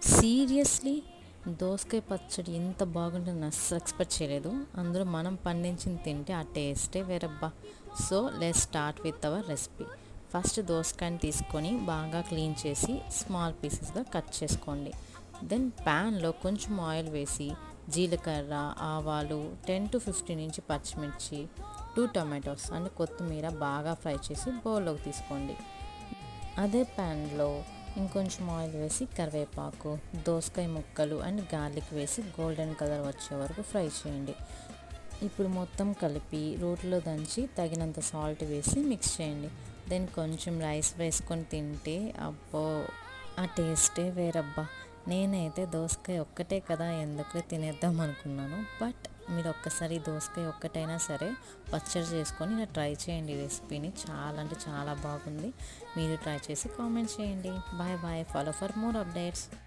Seriously దోసకాయ పచ్చడి ఇంత బాగుంటుందని అస్సలు ఎక్స్పెక్ట్ చేయలేదు. అందులో మనం పండించింది తింటే ఆ టేస్టే వేరబ్బా. So let's start with our recipe. First దోసకాయని తీసుకొని బాగా క్లీన్ చేసి స్మాల్ పీసెస్గా కట్ చేసుకోండి. దెన్ ప్యాన్లో కొంచెం ఆయిల్ వేసి జీలకర్ర, ఆవాలు, 10 to 15 ఇంచ్ పచ్చిమిర్చి, 2 టమాటోస్ అండ్ కొత్తిమీర బాగా ఫ్రై చేసి బౌల్లోకి తీసుకోండి. అదే ప్యాన్లో ఇంకొంచెం ఆయిల్ వేసి కరివేపాకు, దోసకాయ ముక్కలు అండ్ గార్లిక్ వేసి గోల్డెన్ కలర్ వచ్చే వరకు ఫ్రై చేయండి. ఇప్పుడు మొత్తం కలిపి రోట్లో దంచి తగినంత సాల్ట్ వేసి మిక్స్ చేయండి. దెన్ కొంచెం రైస్ వేసుకొని తింటే అబ్బో ఆ టేస్టే వేరబ్బా. నేనైతే దోసకాయ ఒక్కటే కదా ఎందుకులే తినేద్దాం అనుకున్నాను. బట్ మీరు ఒక్కసారి దోసకాయ ఒక్కటైనా సరే పచ్చడి చేసుకొని ఇలా ట్రై చేయండి. రెసిపీని చాలా అంటే చాలా బాగుంది. మీరు ట్రై చేసి కామెంట్ చేయండి. Bye bye. Follow for more updates.